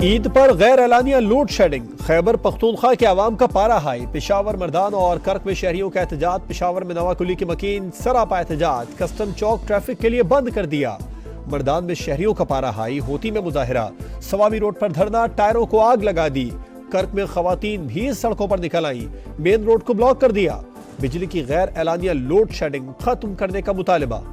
ईद पर गैर एलानिया load shedding, Khyber Pakhtunkhwa के अवाम का पारा हाई। पेशावर, मर्दान और कर्क में शहरियों का एहतजाज। पेशावर में नवाकुली की मकीन सरापा एहतजाज, कस्टम चौक ट्रैफिक के लिए बंद कर दिया। मर्दान में शहरियों का पारा हाई, होती में मुजाहिरा। सवाबी रोड पर धरना, टायरों को आग लगा दी। कर्क में खवातीन भी सड़कों पर निकल आई, मेन रोड को ब्लॉक कर दिया। बिजली की गैर एलानिया लोड शेडिंग खत्म करने का मुतालिबा।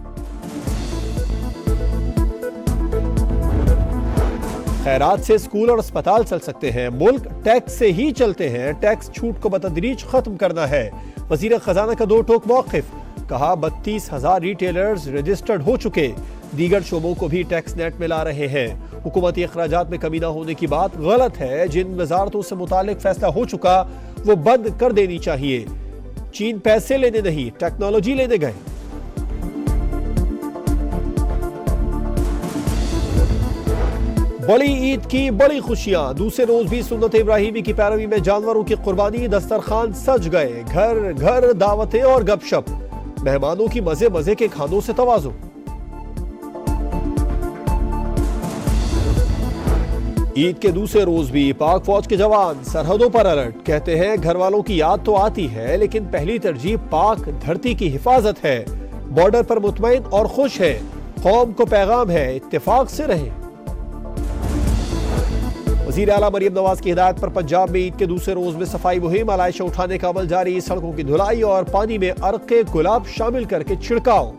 खैरात से स्कूल और अस्पताल चल सकते हैं, मुल्क टैक्स से ही चलते हैं। टैक्स छूट को बतदरीज खत्म करना है। वजीर खजाना का दो टोक मौक़िफ, कहा 32,000 रिटेलर्स रजिस्टर्ड हो चुके। दीगर शोबों को भी टैक्स नेट में ला रहे हैं। हुकूमती अखराजात में कमी न होने की बात गलत है। जिन वजारतों से मुतालिक फैसला हो चुका वो बंद कर देनी चाहिए। चीन पैसे लेने नहीं, टेक्नोलॉजी लेने गए। बड़ी ईद की बड़ी खुशियां, दूसरे रोज भी सुन्नत इब्राहिमी की पैरवी में जानवरों की कुर्बानी। दस्तरखान सज गए, घर घर दावतें और गपशप। मेहमानों की मजे मजे के खानों से तवाज़ु। ईद के दूसरे रोज भी पाक फौज के जवान सरहदों पर अलर्ट। कहते हैं घर वालों की याद तो आती है लेकिन पहली तरजीह पाक धरती की हिफाजत है। बॉर्डर पर मुतमईन और खुश है। कौम को पैगाम है, इत्तेफाक से रहे। वज़ीर आला मरियम नवाज की हिदायत पर पंजाब में ईद के दूसरे रोज में सफाई मुहिम। आलाइशा उठाने का अमल जारी। सड़कों की धुलाई और पानी में अर्क़े गुलाब शामिल करके छिड़काव।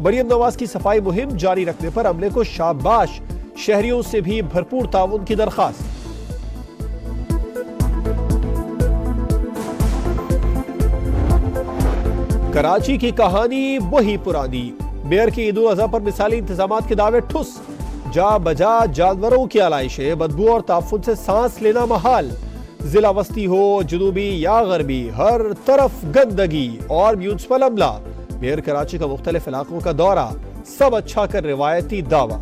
मरियम नवाज की सफाई मुहिम जारी रखने पर अमले को शाबाश। शहरियों से भी भरपूर ताउन की दरखास्त। कराची की कहानी वही पुरानी। मेयर की ईद उल अज़हा पर मिसाली इंतजामात के दावे ठुस। जा बजा जानवरों की आलाइशें, बदबू और ताफुन से सांस लेना महाल। जिला वस्ती हो जुनूबी या गरबी, हर तरफ गंदगी और म्यूनिसिपल अमला। मेयर कराची का मुख्तलिफ इलाकों का दौरा, सब अच्छा कर रिवायती दावा।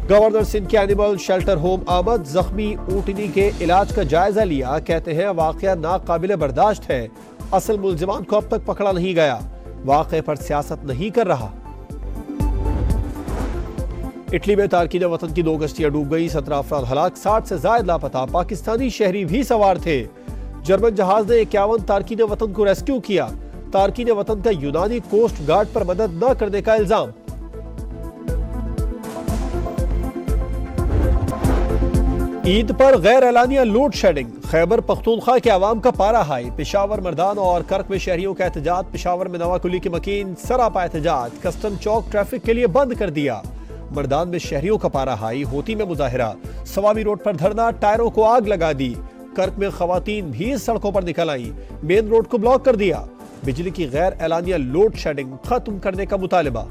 गवर्नर सिंध के एनिमल शेल्टर होम आमद। जख्मी ऊँटनी के इलाज का जायजा लिया। कहते हैं वाकया नाकाबिले बर्दाश्त है। असल मुल्जिमान को अब तक पकड़ा नहीं गया। वाकये पर सियासत नहीं कर रहा। इटली में तारकीन वतन की 2 कश्तियां डूब गई। 17 अफराद हलाक, 60 से ज्यादा लापता। पाकिस्तानी शहरी भी सवार थे। जर्मन जहाज ने 51 तारकीन वतन को रेस्क्यू किया। तारकीन वतन का यूनानी कोस्ट गार्ड पर मदद न करने का इल्जाम। ईद पर गैर एलानिया लोड शेडिंग, खैबर पख्तूनख्वा के अवाम का पारा हाई। पेशावर, मर्दान और कर्क में शहरियों का एहतजाज। पेशावर में नवाकुली की मकीन सरापा एहतजाज, कस्टम चौक ट्रैफिक के लिए बंद कर दिया। मर्दान में शहरियों का पारा हाई, होती में मुजाहिरा। सवाबी रोड पर धरना, टायरों को आग लगा दी। कर्क में खवातीन भी सड़कों पर निकल आई, मेन रोड को ब्लॉक कर दिया। बिजली की गैर एलानिया लोड शेडिंग खत्म करने का मुतालिबा।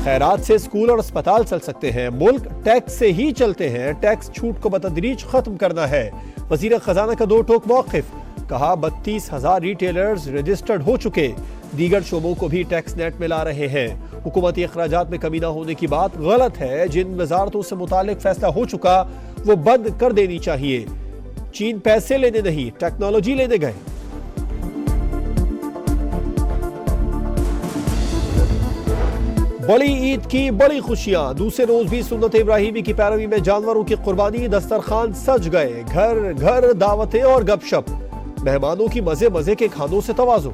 खैरात से स्कूल और अस्पताल चल सकते हैं, मुल्क टैक्स से ही चलते हैं। टैक्स छूट को बतदरीज खत्म करना है। वजीर खजाना का दो टोक मौक़िफ, कहा 32,000 रिटेलर्स रजिस्टर्ड हो चुके। दीगर शोबों को भी टैक्स नेट में ला रहे हैं। हुकूमती अखराजात में कमी न होने की बात गलत है। जिन वजारतों से मुतालिक फैसला हो चुका वो बंद कर देनी चाहिए। चीन पैसे लेने नहीं, टेक्नोलॉजी लेने गए। बड़ी ईद की बड़ी खुशियां, दूसरे रोज भी सुन्नत इब्राहिमी की पैरवी में जानवरों की कुर्बानी। दस्तरखान सज गए, घर घर दावतें और गपशप। मेहमानों की मजे मजे के खानों से तवाज़ु।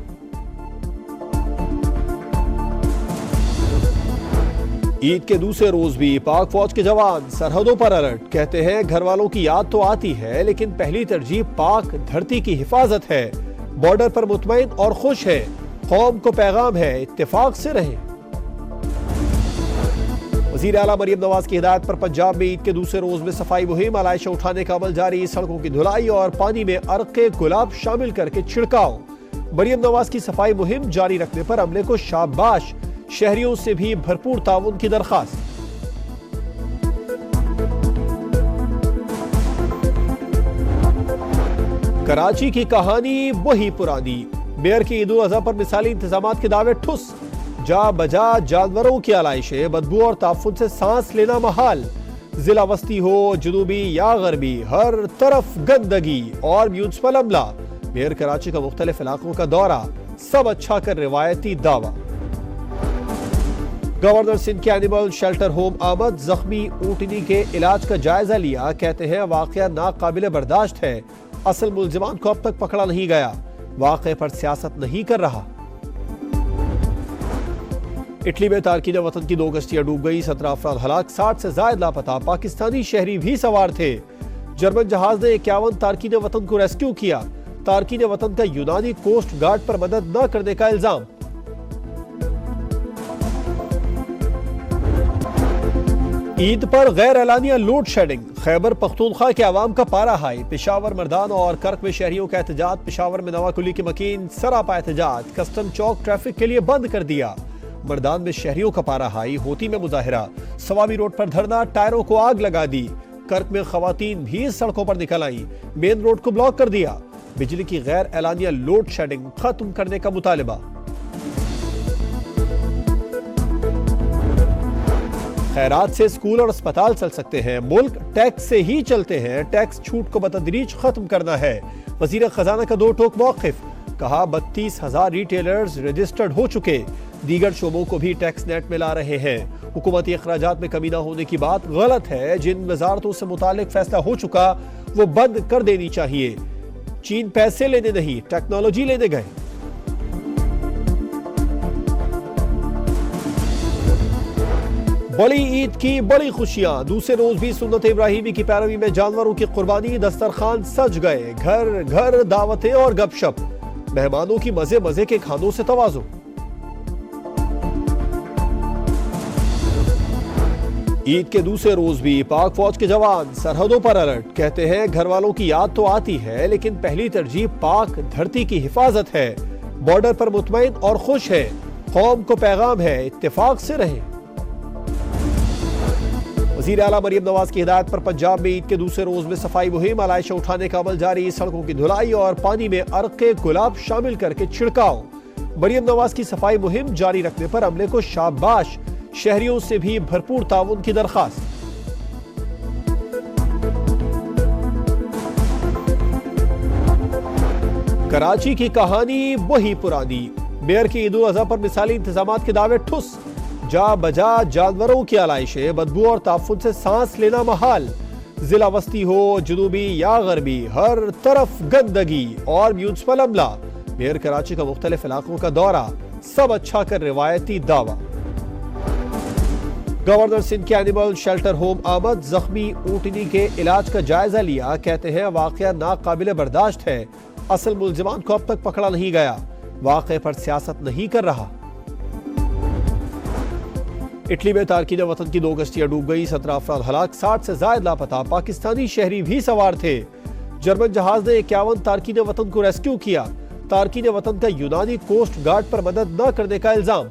ईद के दूसरे रोज भी पाक फौज के जवान सरहदों पर अलर्ट। कहते हैं घर वालों की याद तो आती है लेकिन पहली तरजीह पाक धरती की हिफाजत है। बॉर्डर पर मुतमईन और खुश है। कौम को पैगाम है, इत्तेफाक से रहे। वज़ीर आला मरियम नवाज की हिदायत पर पंजाब में ईद के दूसरे रोज में सफाई मुहिम। आलाइशा उठाने का अमल जारी। सड़कों की धुलाई और पानी में अर्क़े गुलाब शामिल करके छिड़काव। मरियम नवाज की सफाई मुहिम जारी रखने पर अमले को शाबाश। शहरियों से भी भरपूर ताउन की दरखास्त। कराची की कहानी वही पुरानी। मेयर की ईद उल अज़हा पर मिसाली इंतजामात के दावे ठुस। जा बजा जानवरों की आलाइशें, बदबू और ताफुन से सांस लेना महाल। जिला वस्ती हो जुनूबी या गरबी, हर तरफ गंदगी और म्यूनिसिपल अमला। मेयर कराची का मुख्तलिफ इलाकों का दौरा, सब अच्छा कर रिवायती दावा। गवर्नर सिंध के एनिमल शेल्टर होम आमद, जख्मी ऊँटनी के इलाज का जायजा लिया। कहते हैं वाकया नाकाबिले बर्दाश्त है, असल मुल्जिमान को अब तक पकड़ा नहीं गया, वाकये पर सियासत नहीं कर रहा। इटली में तारकीन वतन की 2 कश्तियां डूब गई, 17 अफराद हलाक, 60 से ज्यादा लापता। पाकिस्तानी शहरी भी सवार थे। जर्मन जहाज ने 51 तारकीन वतन को रेस्क्यू किया। तारकीन वतन का यूनानी कोस्ट गार्ड पर मदद न करने का इल्जाम। ईद पर गैर एलानिया लोड शेडिंग, खैबर पख्तूनख्वा के अवाम का पारा हाई। पेशावर, मर्दान और कर्क में शहरियों का एहतजाज। पेशावर में नवाकुली के मकीन सरापा एहतजाज। कस्टम चौक ट्रैफिक के लिए बंद कर दिया। मर्दान में शहरियों का पारा हाई। होती में मुजाहिरा। सवाबी रोड पर धरना, टायरों को आग लगा दी। कर्क में खवातीन भी सड़कों पर निकल आई, मेन रोड को ब्लॉक कर दिया। बिजली की गैर एलानिया लोड शेडिंग खत्म करने का मुतालिबा। खैरात से स्कूल और अस्पताल चल सकते हैं, मुल्क टैक्स से ही चलते हैं, टैक्स छूट को बतदरीज खत्म करना है। वजीर खजाना का 2 टोक मौक़िफ, कहा 32,000 रिटेलर्स रजिस्टर्ड हो चुके, दीगर शोबों को भी टैक्स नेट में ला रहे हैं। हुकूमती अखराजात में कमी न होने की बात गलत है, जिन वजारतों से मुतालिक फैसला हो चुका वो बंद कर देनी चाहिए। चीन पैसे लेने नहीं, टेक्नोलॉजी लेने गए। बड़ी ईद की बड़ी खुशियां, दूसरे रोज भी सुन्नत इब्राहिमी की पैरवी में जानवरों की कुर्बानी, दस्तरखान सज गए, घर घर दावतें और गपशप, मेहमानों की मजे मजे के खानों से तवाज़ो। ईद के दूसरे रोज भी पाक फौज के जवान सरहदों पर अलर्ट, कहते हैं घर वालों की याद तो आती है लेकिन पहली तरजीह पाक धरती की हिफाजत है। बॉर्डर पर मुतमईन और खुश है, कौम को पैगाम है इत्तेफाक से रहे। वज़ीर आला मरियम नवाज की हिदायत पर पंजाब में ईद के दूसरे रोज में सफाई मुहिम, आलाइशा उठाने का अमल जारी। सड़कों की धुलाई और पानी में अर्क़े गुलाब शामिल करके छिड़काव। मरियम नवाज की सफाई मुहिम जारी रखने पर अमले को शाबाश, शहरियों से भी भरपूर ताउन की दरखास्त। कराची की कहानी वही पुरानी, मेयर की ईद उल अज़हा पर मिसाली इंतजामात के दावे ठुस। जा बजा जानवरों की आलाइशें, बदबू और ताफुन से सांस लेना महाल। जिला वस्ती हो जुनूबी या गरबी, हर तरफ गंदगी और म्यूनिसिपल अमला। मेयर कराची का मुख्तलिफ इलाकों का दौरा, सब अच्छा कर रिवायती दावा। गवर्नर सिंध के एनिमल शेल्टर होम आमद, जख्मी ऊँटनी के इलाज का जायजा लिया। कहते हैं वाकया नाकाबिले बर्दाश्त है, असल मुल्जिमान को अब तक पकड़ा नहीं गया, वाकये पर सियासत नहीं कर रहा। इटली में तारकीन वतन की 2 कश्तियां डूब गई, 17 अफराद हलाक, 60 से ज्यादा लापता। पाकिस्तानी शहरी भी सवार थे। जर्मन जहाज ने 51 तारकीन वतन को रेस्क्यू किया। तारकीन वतन का यूनानी कोस्ट गार्ड पर मदद न करने का इल्जाम।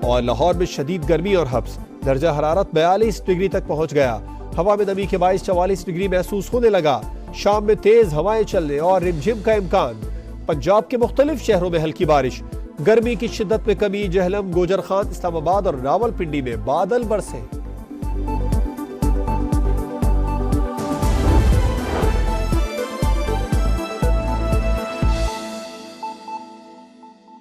और लाहौर में शदीद गर्मी और हब्स, दर्जा हरारत 42 डिग्री तक पहुंच गया। हवा में नमी के बायस 44 डिग्री महसूस होने लगा। शाम में तेज हवाएं चलने और रिमझिम का इम्कान। पंजाब के मुख्तलिफ शहरों में हल्की बारिश। गर्मी की शिद्दत में कमी, जहलम, गोजर खान, इस्लामाबाद और रावलपिंडी में बादल बरसे।